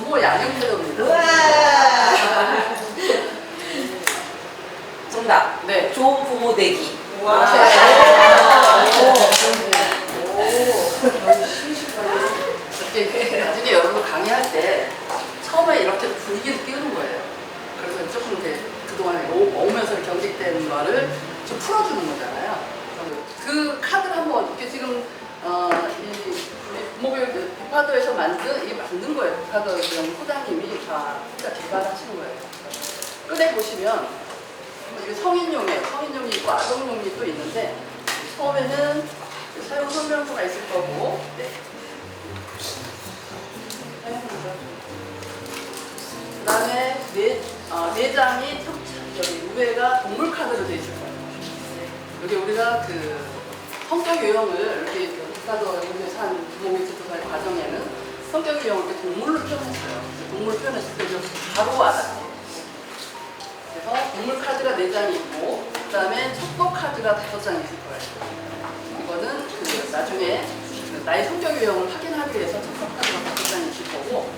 부모 양육 태도입니다. 정답. 네. 좋은 부모 되기. 와. 이렇게 나중에 여러분 강의할 때 처음에 이렇게 분위기를 띄우는 거예요. 그래서 조금 이제 그동안 오면서 경직된 거를 좀 풀어주는 거잖아요. 그 카드를 한번 이렇게 지금 이 부모교육 북파도에서 만든 거예요. 북파도 소장님이 다 진짜 개발하신 거예요. 끈에 보시면 이게 성인용이 있고 아동용이 또 있는데 처음에는 사용 설명서가 있을 거고, 네. 그 다음에 네 장이 여기 위에가 동물 카드로 되어 있을 거예요. 여기 우리가 그 성격 유형을 이렇게 북파도 연구소에서 한 부모교육조사의 과정에는 성격 유형을 이렇게 동물로 표현했어요. 동물로 표현했을 때 바로 와닿아요. 그래서 동물 카드가 4장이 있고, 그 다음에 척도 카드가 5장이 있을 거예요. 이거는 그 나중에 나의 성격 유형을 확인하기 위해서 척도 카드가 5장이 있을 거고,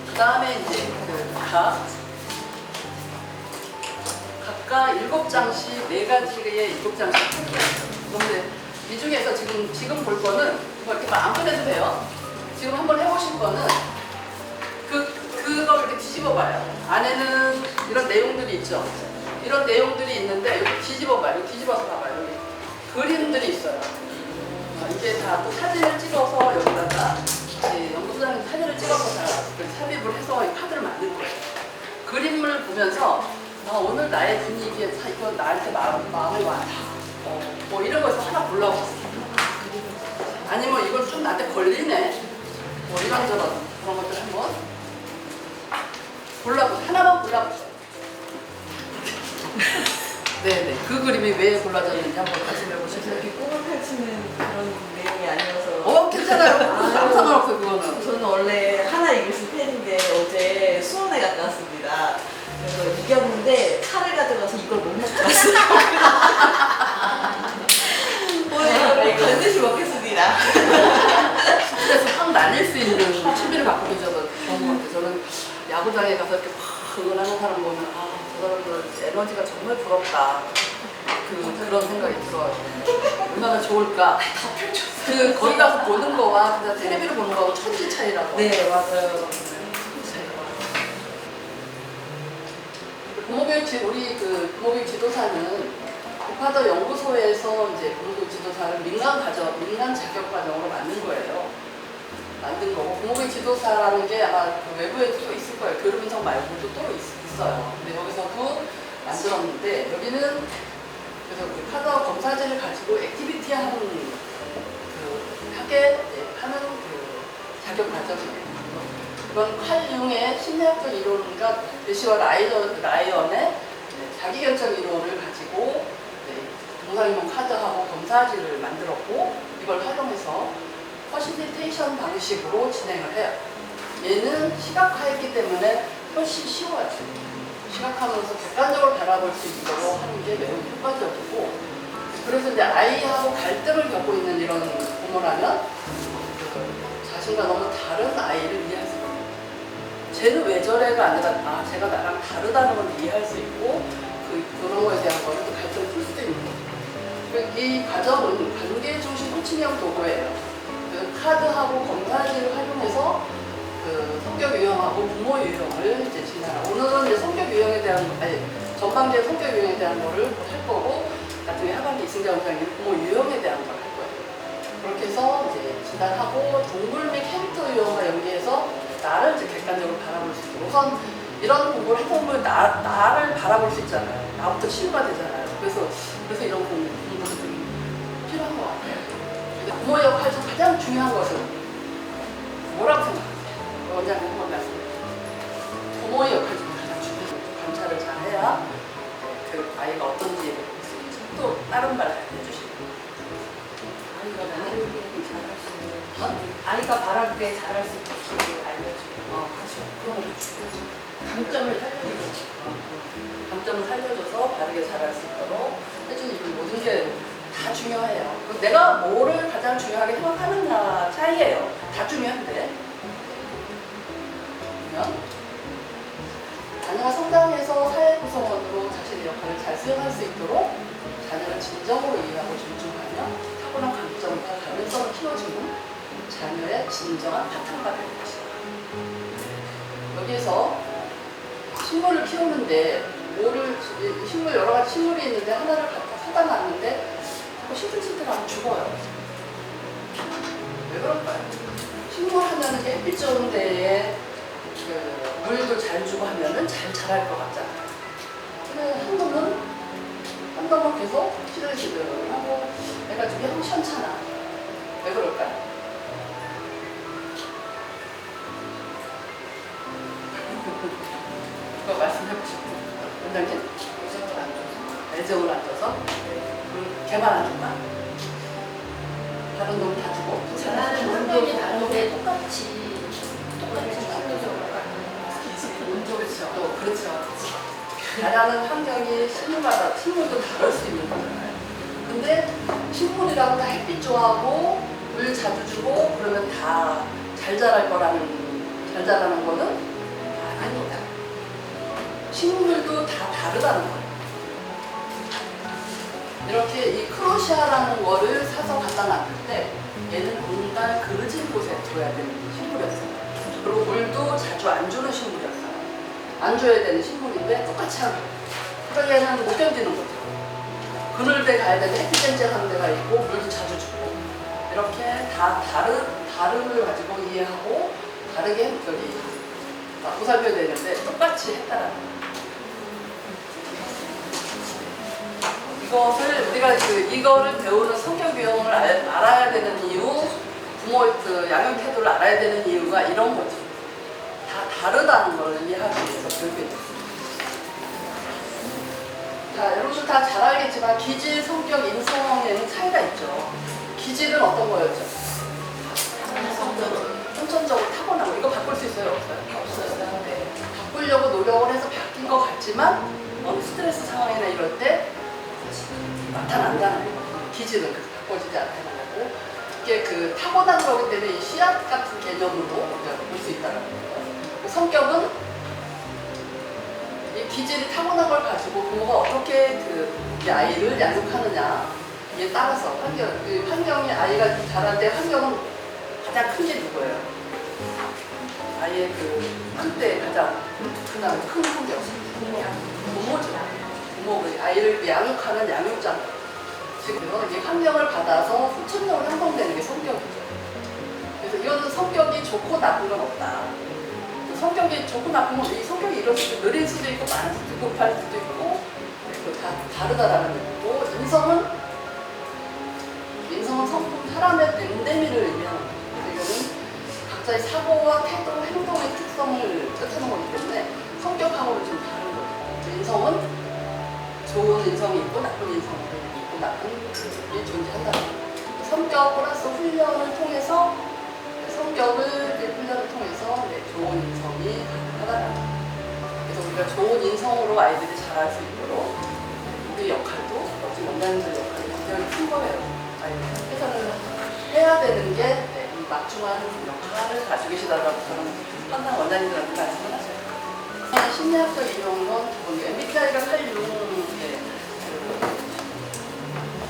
그 다음에 이제 각각 7장씩 4가지의 7장씩 카드가 있어요. 그런데 이 중에서 지금 볼 거는 뭐 이렇게 막 안 꺼내도 돼요. 지금 한번 해보실 거는 그걸 이렇게 뒤집어 봐요. 안에는 이런 내용들이 있죠. 이런 내용들이 있는데 여기 뒤집어 봐요. 여기 뒤집어서 봐봐요. 여기 그림들이 있어요. 이게 다 또 사진을 찍어서 여기다가 연구소장님 사진을 찍어서 다 삽입을 해서 이 카드를 만들 거예요. 그림을 보면서 오늘 나의 분위기에 이건 나한테 마음에 와. 뭐 이런 거에서 하나 골라보세요. 아니면 이건 좀 나한테 걸리네. 뭐 이런저런 그런 것들 한번 하나만 골라보세요. 네네. 그 그림이 왜 골라졌는지 한번 말씀해 보시죠. 이렇게 꿈을 펼치는 그런 내용이 아니어서. 괜찮아요. 아무 상관없어요, 그거는. 저는 원래 하나 이글스 팬인데 어제 수원에 갔다 왔습니다. 그래서 이겼는데 차를 가져가서 이걸 못 먹고 왔어요. 오늘 이거 반드시 먹겠습니다. 그래서 확 날릴 수 있는 취미를 갖고 계셔서 좋은 것 같아요. 저는 야구장에 가서 이렇게 막 응원하는 사람 보면 저 사람들 에너지가 정말 부럽다. 그런 생각이 들어요. 얼마나 좋을까. 거기 가서 보는 거와 그냥 텔레비를 보는 거하고 천지 차이라고. 네, 맞아요. 우리 부모교육 지도사는 북파도 연구소에서 이제 부모교육 지도사를 민간 자격 과정으로 만든 거예요. 만든 거고, 부모교육 지도사라는 게 아마 그 외부에 또 있을 거예요. 교육 인성 말고도 또 있어요. 근데 여기서도 만들었는데, 여기는 그래서 그 카드 검사지를 가지고 액티비티 하는 하는 자격 과정이에요. 이건 칼융의 심리학적 이론과 대시와 라이언의 자기결정 이론을 가지고 동상이몽 카드하고 검사지를 만들었고, 이걸 활용해서 퍼시티테이션 방식으로 진행을 해요. 얘는 시각화했기 때문에 훨씬 쉬워요. 시각하면서 객관적으로 바라볼 수 있도록 하는 게 매우 효과적이고, 그래서 이제 아이하고 갈등을 겪고 있는 이런 부모라면 자신과 너무 다른 아이를 이해할 수 있어요. 쟤는 왜 저래가 아니라 쟤가 나랑 다르다는 걸 이해할 수 있고, 그런 거에 대한 거를 또 갈등을 풀 수도 있는 거죠. 이 과정은 관계 중심 코칭형 도구예요. 카드하고 검사지를 활용해서 성격 유형하고 부모 유형을 이제 진행하고, 오늘은 이제 성격 유형에 대한 전반기의 성격 유형에 대한 거를 할 거고, 나중에 하반기 이승자 원장님 부모 유형에 대한 걸 할 거예요. 그렇게 해서 이제 진단하고 동물 및 캐릭터 유형과 연계해서 나를 이제 객관적으로 바라볼 수 있고, 우선 이런 공부를 해보면 나를 바라볼 수 있잖아요. 나부터 치유가 되잖아요. 그래서 이런 공부가 필요한 것 같아요. 부모 역할 중 가장 중요한 것은 뭐라고 생각하세요? 원장님 한번 말씀해주세요. 부모의 역할 중 가장 중요한 것은 관찰을 잘 해야 그 아이가 어떤지 또 다른 말을 해주시고, 아이가 바랄 때 잘할 수 있도록 알려주고. 그렇죠. 그런 것도 중요하죠. 강점을 살려줘서 바르게 잘할 수 있도록 해주는 이런 모든 게 다 중요해요. 내가 뭐를 가장 중요하게 생각하느냐 차이예요. 다 중요한데 수행할 수 있도록 자녀를 진정으로 이해하고 존중하며 타고난 강점과 가능성을 키워주는 자녀의 진정한 파트너가 되는 것이다. 여기에서 식물을 키우는데 식물 여러 가지 식물이 있는데 하나를 갖다 사다 놨는데 자꾸 신들신들하면 죽어요. 왜 그럴까요? 식물 하면은 햇빛 좋은 데에 물도 잘 주고 하면은 잘 자랄 것 같잖아요. 근데 한 놈은 계속 시들시들하고 내가 좀 형편찮아. 왜 그럴까요? 그거 말씀해보고 싶어요. 원장님? 애정을 안 줘서? 걔만 안 줄까? 다른 놈 다 주고? 잘하는 환경이 다른데 똑같이 그렇죠. 또 그렇죠. 자라는 환경이 식물도 다를 수 있는 거잖아요. 근데 식물이라고 다 햇빛 좋아하고 물 자주 주고 그러면 다 잘 자라는 거는 아닙니다. 식물도 다 다르다는 거예요. 이렇게 이 크로시아라는 거를 사서 갖다 놨을 때 얘는 공간 그르진 곳에 둬야 되는 식물이었어요. 그리고 물도 자주 안 주는 식물이었어요. 안 줘야 되는 식물인데 똑같이 하는 거예요. 그러니까 얘는 못 견디는 거죠. 그늘 때 가야 되는데 햇빛 쨍쨍한 데가 있고 물도 자주 주고 이렇게 다 다름을 가지고 이해하고 다르게 보살펴야 되는데 똑같이 했다라는 거예요. 이것을 우리가 이거를 배우는 성격 유형을 알아야 되는 이유, 부모의 양육 태도를 알아야 되는 이유가 이런 거지. 다 다르다는 걸 이해하기 위해서 배우게 됐습니다. 자, 여러분들 다 잘 알겠지만 기질, 성격, 인성에는 차이가 있죠. 기질은 어떤 거였죠? 선천적으로 타고나고 이거 바꿀 수 있어요? 없어요. 네. 바꾸려고 노력을 해서 바뀐 것 같지만 어느 스트레스 상황이나 이럴 때 나타난다는 거예요. 기질은 그래서 바꿔지지 않다는 거고 이게 타고난 거기 때문에 이 씨앗 같은 개념으로 볼 수 있다는 거예요. 성격은 이 기질이 타고난 걸 가지고 부모가 어떻게 이 아이를 양육하느냐에 따라서 환경이 아이가 자랄 때 환경은 가장 큰 게 누구예요? 아이의 그때 가장 큰 환경 부모죠. 부모가 아이를 양육하는 양육자. 지금 이 환경을 받아서 후천적으로 형성되는 게 성격이죠. 그래서 이거는 성격이 좋고 나쁜 건 없다. 성격이 좋고 나쁜 건 이 성격이 이럴 수도 있고 느릴 수도 있고 많을 수도 있고 급할 수도 있고 다 다르다라는 얘기고 인성은 성품 사람의 엔데미를 의미하는 거죠. 이거는 각자의 사고와 태도, 행동의 특성을 뜻하는 거기 때문에 성격하고는 좀 다른 거죠. 인성은 좋은 인성이 있고 나쁜 인성이 있고 나쁜 게 존재한다. 성격 플러스 훈련을 통해서 좋은 인성이 가능하다라는 거예요. 그래서 우리가 좋은 인성으로 아이들이 자랄 수 있도록 우리 역할도 어찌 원장님들 역할이 굉장히 큰 거예요. 아이들 해설을 해야 되는 게 이 막중한 역할을 가지고 계시다라고 저는 항상 원장님들한테 말씀을 하셔요. 심리학적 이론은 MBTI가 86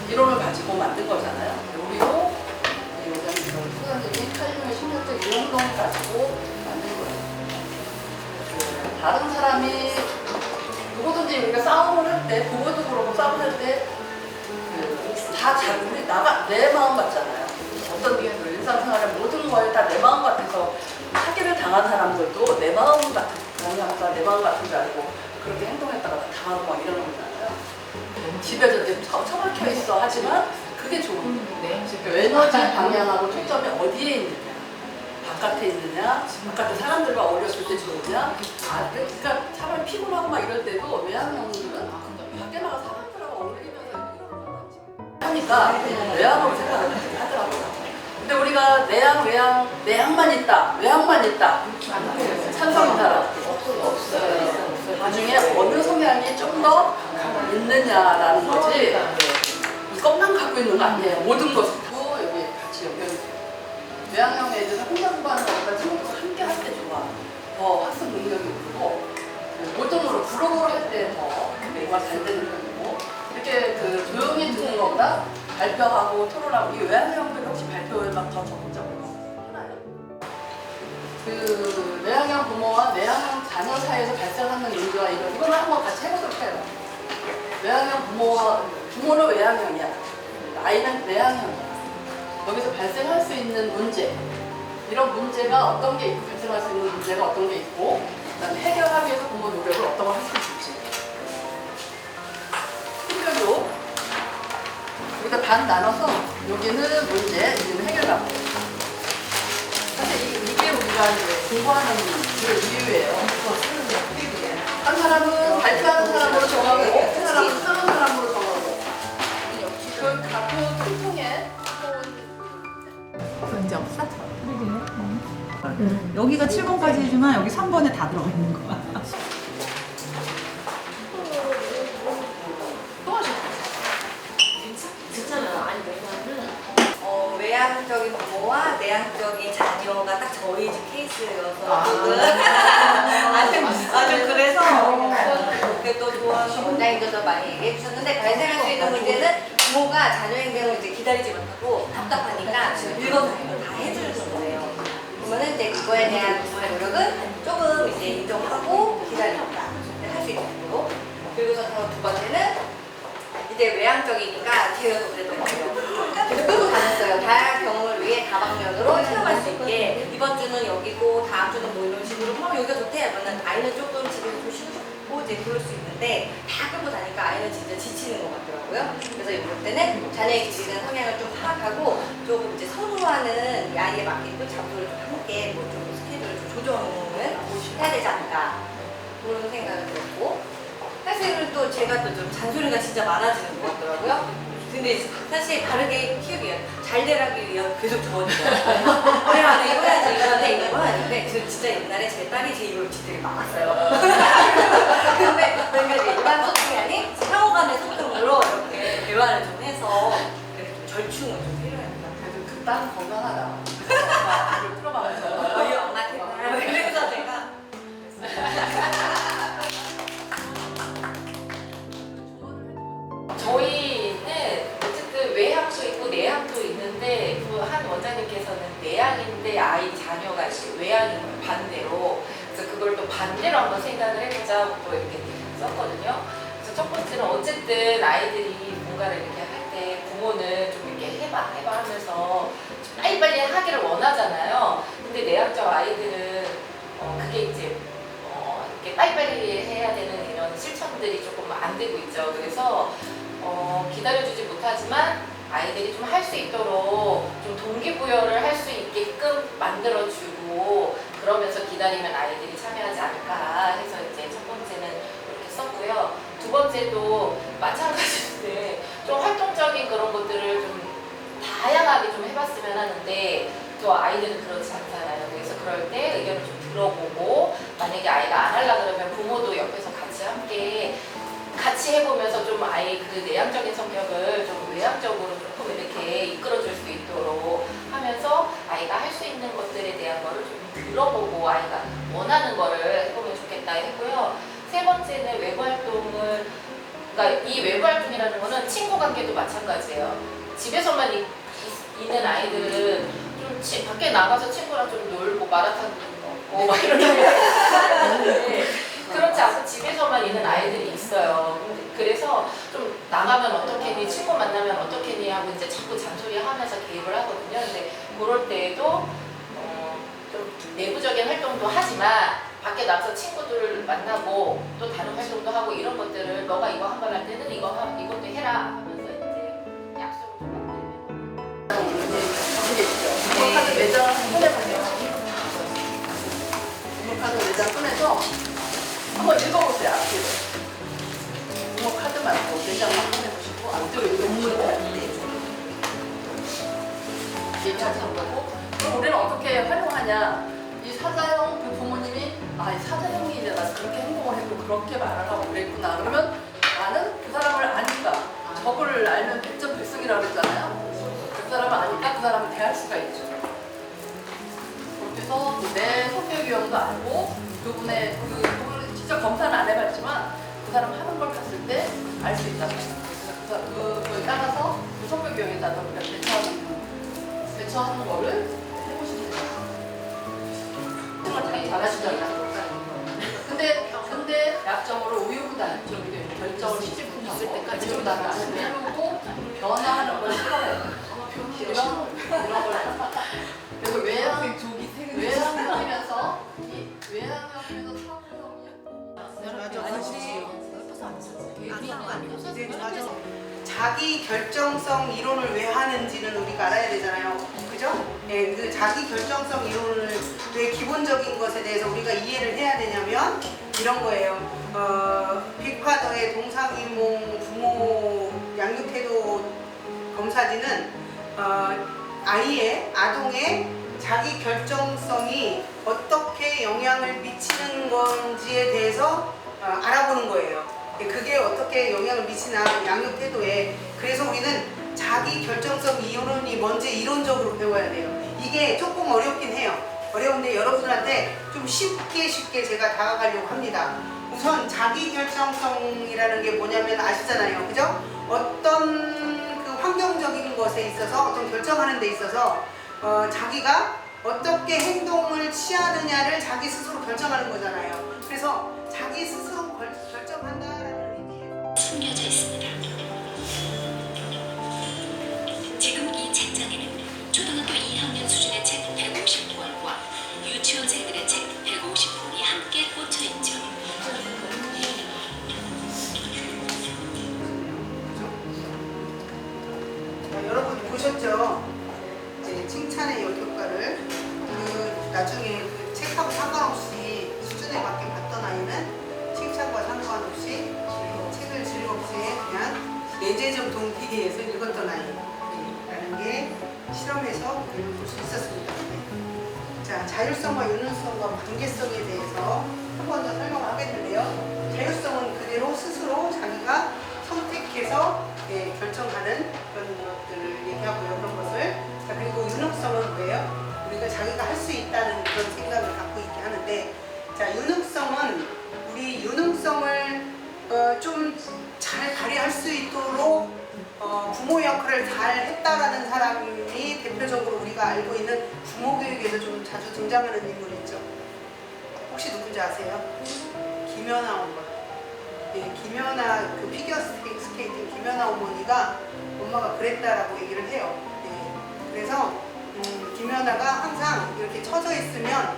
이론을 가지고 만든 거잖아요. 우리도 이 원장님, 소장님이 86의 심리학적 이론을 가지고 만든 거예요. 다른 사람이 누구든지 우리가 싸움을 할 때, 부모도 그렇고 싸움을 할 때 다 우리 내 마음 같잖아요. 어떤 일상생활의 모든 거에 다 내 마음 같아서 사기를 당한 사람들도 내 마음 같은 내 마음 같은 줄 알고 그렇게 행동했다가 당하고 막 이러는 거잖아요. 집에 처박혀 있어 하지만 그게 좋은 거예요. 에너지 방향하고 초점이 어디에 있느냐, 바깥에 있느냐, 바깥에 사람들과 어울렸을 때 좋으냐. 그러니까 차라리 피곤하고 막 이럴 때도 외향형들은 밖에 나가 사람들하고 어울리면서 하니까 외향으로 생각을 하더라고요. 근데 우리가 내향만 있다, 외향만 있다. 찬성인 사람 없어요. 나중에 어느 성향이 좀 더 있느냐라는 거지. 이것만 갖고 있는 거 아니에요. 모든 것을 다 여기 같이 연결해주세요. 외향형 애들은 혼자 공부하는 것보다 친구들과 함께 할 때 좋아. 더 학습 능력이 오르고 모든으로 블로그를 할 때 더 공부가 잘 되는 편이고 때마다 발표하고 토론하고 이 외환형들 혹시 발표에 막 더 적극적으로 하나요? 그 내향형 부모와 내향형 자녀 사이에서 발생하는 문제와 이거는 한번 같이 해보도록 해요. 외향형 부모는 외향형이야. 아이는 내향형이야. 여기서 발생할 수 있는 문제, 이런 문제가 어떤 게 있고 발생할 수 있는 문제가 어떤 게 있고, 그다음에 해결하기 위해서 부모 노력을 어떤 걸 할 수 있을지. 팀별로 여기다 반 나눠서 여기는 문제, 여기는 해결하고. 사실 이게 우리가 이제 공부하는 그 이유예요. 한 사람은 발표하는 사람으로 정하고, 한 사람은 쓰는 사람으로 정하고. 그 각각 통통에 문제 없어? 여기가 7번까지 해주면 여기 3번에 다 들어가 있는 거야. 또 하셔. 괜찮아요. 아니 왜냐면은 외향적인 부모와 내향적인 자녀가 딱 저희 집 케이스여서 아주 그래서 그게 또 조언 원장님께서 많이 얘기해 주셨는데 발생할 수 있는 문제는 부모가 자녀 행동을 이제 기다리지 못하고 답답하니까 읽어서 다 해주는 거예요. 그러면은 이제 그거에 대한 부모의 노력은 조금 이제 인정하고 기다린다. 할 수 있도록. 그리고서 두 번째는 이제 외향적이니까 제가 또 그랬던 거예요. 계속 끌고 다녔어요. 다양한 경험을 위해 다방면으로 체험할 수 있게 이번 주는 여기고 다음 주는 뭐 이런 식으로 여기가 좋대. 그러면 아이는 조금 집에서 좀 쉬고 싶고 이제 그럴 수 있는데 다 끌고 다니까 아이는 진짜 지치는 것 같더라고요. 그래서 이럴 때는 자녀의 기질이나 성향을 좀 파악하고 조금 이제 선호하는 이 아이에 맞게끔 장소를 좀 함께 뭐 좀 스케줄을 좀 조정을 해야 되지 않을까 그런 생각을 들었고 사실은 또 제가 또 좀 잔소리가 진짜 많아지는 것 같더라고요. 근데 사실 바르게 키우기 위한, 잘 되라기 위한 계속 저어줘요. 그래, 안 돼, 이거 해야지, 이거 안 돼, 이거 하는데, 저 진짜 옛날에 제 딸이 제 입을 짓들이 많았어요. 근데, 그러니까 이제 일반 소통이 아닌 상호 간의 소통으로 이렇게 대화를 좀 해서 이렇게 좀 절충을 좀 필요합니다. 그래도 그 딸은 건강하다. 엄마를 풀어가면서. 저희 엄마 대단. 그래서 제가. 저희는 어쨌든 외향도 있고 내향도 있는데 그 한 원장님께서는 내향인데 아이 자녀가 이제 외향인 거예요, 반대로. 그래서 그걸 또 반대로 한번 생각을 해보자고 또 이렇게 썼거든요. 그래서 첫 번째는 어쨌든 아이들이 뭔가를 이렇게 할 때 부모는 좀 이렇게 해봐 하면서 좀 빨리빨리 하기를 원하잖아요. 근데 내향적 아이들은 그게 이제 이렇게 빨리빨리 해야 되는 이런 실천들이 조금 안 되고 있죠. 그래서 기다려주지 못하지만 아이들이 좀 할 수 있도록 좀 동기부여를 할 수 있게끔 만들어주고 그러면서 기다리면 아이들이 참여하지 않을까 해서 이제 첫 번째는 이렇게 썼고요. 두 번째도 마찬가지인데 좀 활동적인 그런 것들을 좀 다양하게 좀 해봤으면 하는데 또 아이들은 그렇지 않잖아요. 그래서 그럴 때 의견을 좀 들어보고 만약에 아이가 안 하려고 그러면 부모도 옆에서 같이 해보면서 좀 아이 그 내향적인 성격을 좀 외향적으로 조금 이렇게 이끌어줄 수 있도록 하면서 아이가 할 수 있는 것들에 대한 거를 좀 들어보고 아이가 원하는 거를 해보면 좋겠다 했고요. 세 번째는 외부 활동을, 그러니까 이 외부 활동이라는 거는 친구 관계도 마찬가지예요. 집에서만 있는 아이들은 좀 밖에 나가서 친구랑 좀 놀고 마라탕도 먹고 막 이러는데 그렇지 않고 집에서만 있는 아이들이 있어요. 그래서 좀 나가면 어떻게니, 친구 만나면 어떻게니 하고 이제 자꾸 잔소리 하면서 개입을 하거든요. 근데 그럴 때에도 좀 내부적인 활동도 하지만 밖에 나가서 친구들 만나고 또 다른 활동도 하고 이런 것들을 너가 이거 한 번 할 때는 이것도 해라 하면서 이제 약속을 좀 만들면 주목하는 매장을 꺼내보세요. 주목하는 매장 꺼내서 한번 읽어보세요. 앞뒤로. 주목하드 말고 매장 한번 꺼내보시고 앞뒤로 읽어보시고 얘기하시는 거고 그럼 우리는 어떻게 활용하냐. 이 사자형 그 부모님이 이 사자형이 이제 나 그렇게 행동을 했고 그렇게 말을 하고 그랬구나. 그러면 나는 그 사람을 아니까 적을 알면 백전백승이라고 그랬잖아요. 그 사람을 아니까 그 사람을 대할 수가 있죠. 그렇게 해서 내 성격 유형도 알고 그분의 그분을 직접 검사는 안 해봤지만 그 사람 하는 걸 봤을 때 알 수 있다고. 그래서 그걸 따라서 선별교육에다가 배처하는 거를 해보시면 돼요. 정말 되게 잘하시잖아요. 근데 약점으로 우유부단 결정을 시집품 있을 때까지 우유부단을 해놓고 변화하는 걸 싫어해요. 이런 걸 그래서 외향하면서 자기 결정성 이론을 왜 하는지는 우리가 알아야 되잖아요. 그죠? 네, 그 자기 결정성 이론을 왜 기본적인 것에 대해서 우리가 이해를 해야 되냐면 이런 거예요. 빅파더의 동상이몽 부모 양육태도 검사지는 아동의 자기 결정성이 어떻게 영향을 미치는 건지에 대해서 알아보는 거예요. 그게 어떻게 영향을 미치나 양육 태도에. 그래서 우리는 자기 결정성 이론이 뭔지 이론적으로 배워야 돼요. 이게 조금 어렵긴 해요. 어려운데 여러분들한테 좀 쉽게 제가 다가가려고 합니다. 우선 자기 결정성이라는 게 뭐냐면 아시잖아요. 그죠? 어떤 그 환경적인 것에 있어서 어떤 결정하는 데 있어서 자기가 어떻게 행동을 취하느냐를 자기 스스로 결정하는 거잖아요. 그래서 자기 스스로 결정한다라는 의미에서 숨겨져 있습니다. 지금 이 책장에는 초등학교 2학년 수준의 책 150권과 유치원생들의 책 150권이 함께 꽂혀 있죠. 여러분 보셨죠? 이제 칭찬의 열효과를 나중에 그 책하고 상관없이 수준에 맞게 봤던 아이는 칭찬과 상관없이 책을 즐겁게 그냥 내재적 동기에서 읽었던 아이라는 게 실험에서 볼 수 있었습니다. 자, 자율성과 유능성과 관계성에 대해서 한 번 더 설명을 하겠는데요. 자율성은 그대로 스스로 자기가 선택해서 결정하는 그런 것들을 얘기하고요. 그런 것을. 자, 그리고 유능성은 뭐예요? 우리가 자기가 할 수 있다는 그런 생각을 갖고 있게 하는데, 자, 유능성은 우리 유능성을 좀 잘 발휘할 수 있도록 부모 역할을 잘 했다라는 사람이 대표적으로 우리가 알고 있는 부모 교육에서 좀 자주 등장하는 인물 있죠. 혹시 누군지 아세요? 김연아 어머니. 네, 김연아 그 피겨 스케이팅 김연아 어머니가 엄마가 그랬다라고 얘기를 해요. 네, 그래서 김연아가 항상 이렇게 처져 있으면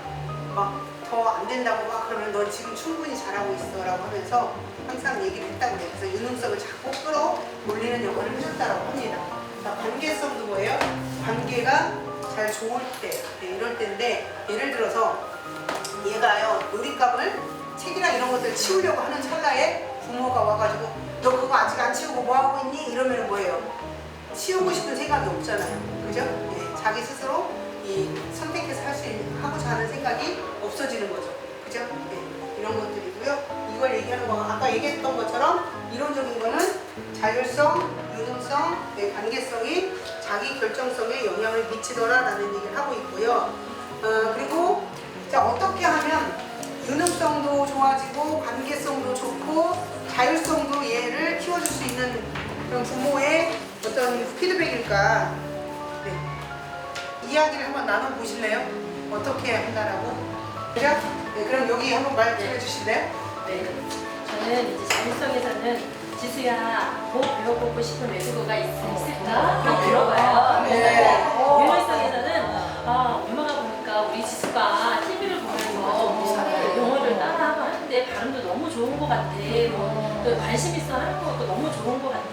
막 더 안 된다고 막 그러면 너 지금 충분히 잘하고 있어라고 하면서 항상 얘기를 했다고 해요. 그래서 유능성을 자꾸 끌어올리는 역할을 해줬다라고 합니다. 자, 관계성도 뭐예요? 관계가 잘 좋을 때, 네, 이럴 때인데 예를 들어서 얘가요 놀잇감을 책이랑 이런 것들을 치우려고 하는 찰나에 부모가 와가지고 너 그거 아직 안 치우고 뭐 하고 있니? 이러면 뭐예요? 치우고 싶은 생각이 없잖아요. 그죠? 네, 자기 스스로 선택해서 하고자 하는 생각이 없어지는 거죠. 그죠? 네, 이런 것들이고요. 이걸 얘기하는 거 아까 얘기했던 것처럼 이론적인 거는 자율성, 유능성, 네, 관계성이 자기 결정성에 영향을 미치더라라는 얘기를 하고 있고요. 그리고 자, 어떻게 하면 유능성도 좋아지고 관계성도 좋고 자율성도 얘를 키워줄 수 있는 그런 부모의 어떤 피드백일까? 네. 이야기를 한번 나눠보실래요? 어떻게 한다라고? 그죠? 네, 그럼 여기 한번 말씀해 주실래요? 네. 저는 이제 자율성에서는 지수야 뭐 배워보고 싶은 외국어가 있을까? 그럼 들어봐요. 네. 유능성에서는 엄마가 보니까 우리 지수가 TV를 보면서 영어를 따라하고 하는데 발음도 너무 좋은 것 같아. 또 관심 있어 하는 것도 너무 좋은 것 같아.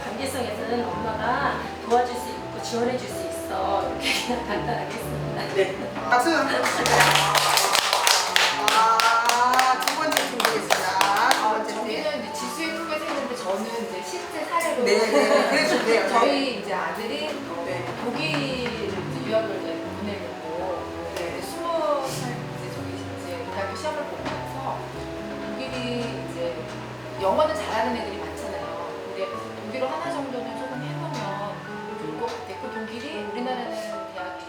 관계성에서는 엄마가 도와줄 수 있고 지원해 줄 수 있어. 이렇게 그냥 간단하게 했습니다. 네. 박수 한번 주세요. 두 번째 팀 보겠습니다. 두 번째 팀. 저희는 이제 지수의 꿈에서 했는데 저는 이제 실제 사례로 네, 그래도 돼요. 저희 이제 아들이 네. 독일을 이제 유학을 이제 보내려고 네. 20살 이제 대학교 시험을 보면서 독일이 이제 영어는 잘하는 애들이 많잖아요. 근데 독일어 하나 정도는 조금 해보면 좋을 것 같아. 그 독일이 우리나라는 대학이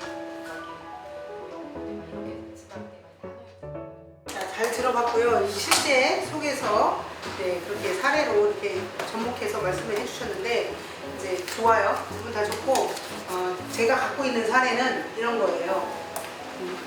이렇게 지방대 자, 잘 들어봤고요. 이 실제 속에서 네, 그렇게 사례로 이렇게 접목해서 말씀을 해주셨는데 이제 좋아요. 두 분 다 좋고 제가 갖고 있는 사례는 이런 거예요.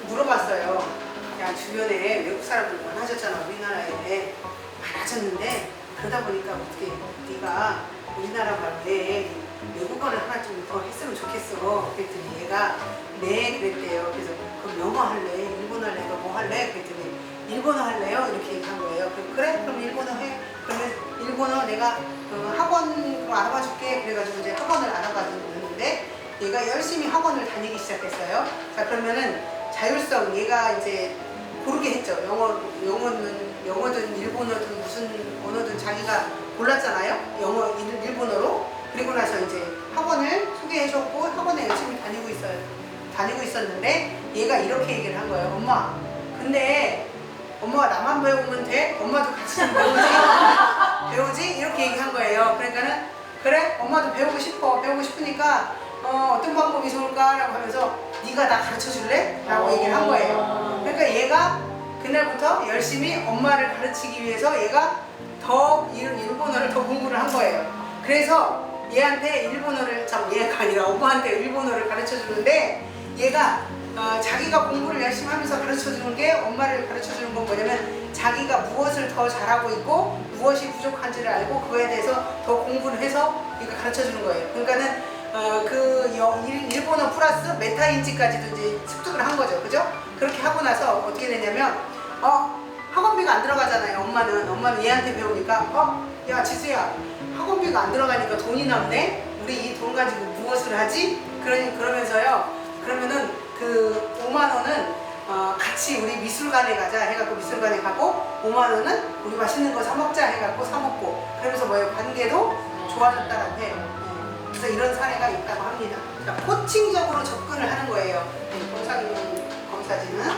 물어봤어요. 야, 주변에 외국 사람들 많아졌잖아. 우리나라에 많아졌는데 그러다 보니까 어떻게 네가 우리나라 말에 외국어를 하나 좀 더 했으면 좋겠어. 그랬더니 얘가 네 그랬대요. 그래서 그럼 영어 할래? 일본어 할래? 너 뭐 할래? 그랬더니 일본어 할래요? 이렇게 얘기한 거예요. 그래? 그럼 일본어 해. 그러면 일본어 내가 학원 알아봐 줄게. 그래가지고 이제 학원을 알아봤는데 얘가 열심히 학원을 다니기 시작했어요. 자, 그러면은 자율성 얘가 이제 고르게 했죠. 영어든 일본어든 무슨 언어든 자기가 골랐잖아요. 영어, 일본어로. 그리고 나서 이제 학원을 소개해줬고 학원에 열심히 다니고 있었는데 얘가 이렇게 얘기를 한 거예요. 엄마, 근데 엄마가 나만 배우면 돼? 엄마도 같이 좀 배우지? 이렇게 얘기한 거예요. 그러니까는 그래? 엄마도 배우고 싶으니까 어떤 방법이 좋을까? 라고 하면서 네가 나 가르쳐 줄래? 라고 얘기를 한 거예요. 그러니까 얘가 그날부터 열심히 엄마를 가르치기 위해서 얘가 더 일본어를 더 공부를 한 거예요. 그래서 얘한테 얘가 아니라 엄마한테 일본어를 가르쳐 주는데 얘가 자기가 공부를 열심히 하면서 가르쳐 주는 게 엄마를 가르쳐 주는 건 뭐냐면 자기가 무엇을 더 잘하고 있고 무엇이 부족한지를 알고 그거에 대해서 더 공부를 해서 가르쳐 주는 거예요. 그러니까는 일본어 플러스 메타인지까지도 이제 습득을 한 거죠. 그죠? 그렇게 하고 나서 어떻게 되냐면 학원비가 안 들어가잖아요. 엄마는 얘한테 배우니까 야 지수야, 학원비가 안 들어가니까 돈이 남네? 우리 이 돈 가지고 무엇을 하지? 그러면서요. 그러면은 그 5만 원은 같이 우리 미술관에 가자 해갖고 미술관에 가고 5만 원은 우리 맛있는 거 사 먹자 해갖고 사 먹고 그러면서 관계도 좋아졌다라고 해요. 그래서 이런 사례가 있다고 합니다. 그러니까 코칭적으로 접근을 하는 거예요. 권상윤 검사진은.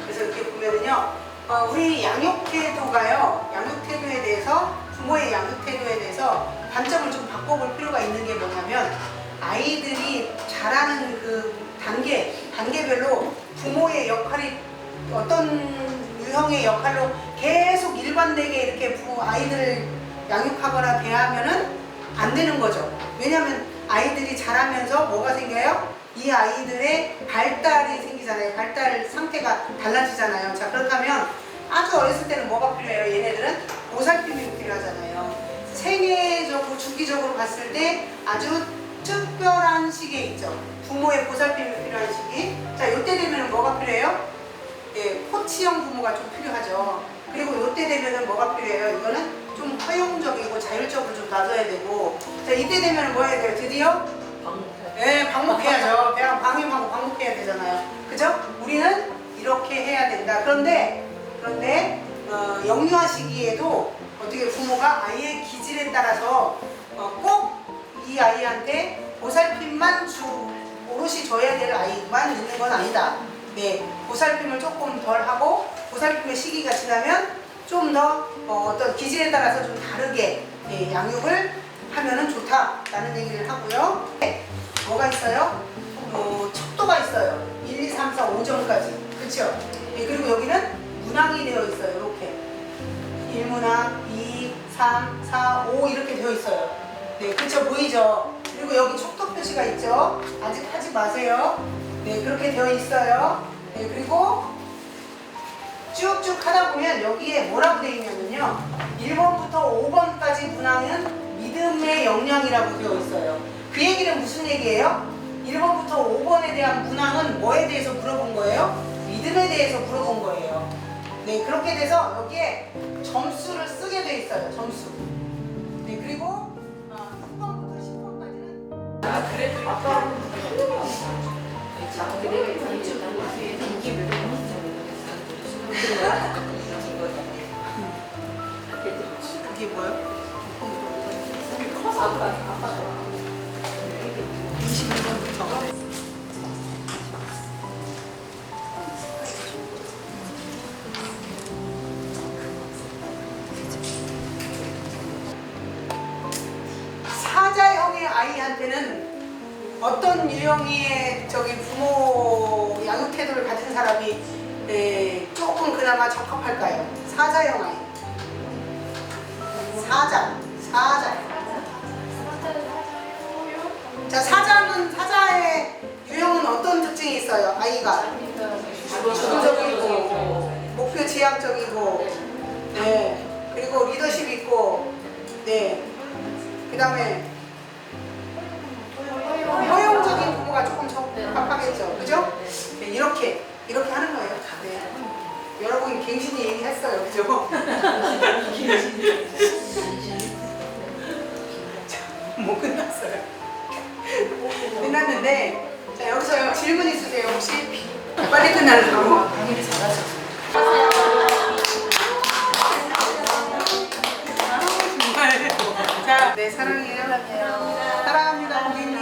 그래서 이렇게 보면은요. 우리 양육태도에 대해서 부모의 양육태도에 대해서 관점을 좀 바꿔볼 필요가 있는 게 뭐냐면 아이들이 자라는 그 단계별로 부모의 역할이 어떤 유형의 역할로 계속 일관되게 이렇게 아이들을 양육하거나 대하면은 안 되는 거죠. 왜냐하면 아이들이 자라면서 뭐가 생겨요? 이 아이들의 발달이 생기잖아요. 발달 상태가 달라지잖아요. 자, 그렇다면 아주 어렸을 때는 뭐가 필요해요? 얘네들은 보살핌이 필요하잖아요. 생애적으로 주기적으로 봤을 때 아주 특별한 시기에 있죠. 부모의 보살핌이 필요한 시기. 자, 이때 되면 뭐가 필요해요? 예, 코치형 부모가 좀 필요하죠. 그리고 이때 되면은 뭐가 필요해요? 이거는 좀 허용적이고 자율적으로 좀 놔둬야 되고. 자, 이때 되면 뭐 해야 돼요? 드디어 방목해야죠. 방임하고 방목해야 되잖아요. 그죠? 우리는 이렇게 해야 된다. 그런데 영유아 시기에도 어떻게 부모가 아이의 기질에 따라서 꼭 이 아이한테 보살핌만 오롯이 줘야 될 아이만 있는 건 아니다. 네, 보살핌을 조금 덜 하고 보살핌의 시기가 지나면 좀 더 어떤 기질에 따라서 좀 다르게 양육을 하면은 좋다라는 얘기를 하고요. 뭐가 있어요? 척도가 있어요. 1, 2, 3, 4, 5점까지. 그렇죠? 네, 그리고 여기는 문항이 되어 있어요. 이렇게 1문항, 2, 3, 4, 5 이렇게 되어 있어요. 네, 그렇죠? 보이죠? 그리고 여기 척도 표시가 있죠? 아직 하지 마세요. 네, 그렇게 되어 있어요. 네, 그리고 쭉쭉 하다 보면 여기에 뭐라고 되어 있냐면요. 1번부터 5번까지 문항은 믿음의 역량이라고 되어 있어요. 그 얘기는 무슨 얘기예요? 1번부터 5번에 대한 문항은 뭐에 대해서 물어본 거예요? 믿음에 대해서 물어본 거예요. 네, 그렇게 돼서 여기에 점수를 쓰게 돼 있어요. 점수. 네, 그리고 6번부터 10번까지는 그래도 아까 그게 뭐예요? 커서 21번부터 사자형의 아이한테는 어떤 유형의 부모 양육 태도를 가진 사람이 조금 그나마 적합할까요? 사자형 아이. 사자. 자, 사자의 유형은 어떤 특징이 있어요? 아이가 주도적이고 목표 지향적이고, 네, 그리고 리더십 있고, 네, 그 다음에 허용적인 부모가 조금 적합하겠죠, 그죠? 네, 이렇게 하는 거예요. 네. 여러분 갱신이 얘기했어요, 그죠? 뭐 끝났어요. 끝났는데, 자, 여기서 질문 있으세요, 혹시? 빨리 끝나려고. 당연히 잘하셨어요. 정말. 자, 네, 사랑해요. 사랑합니다, 고객님.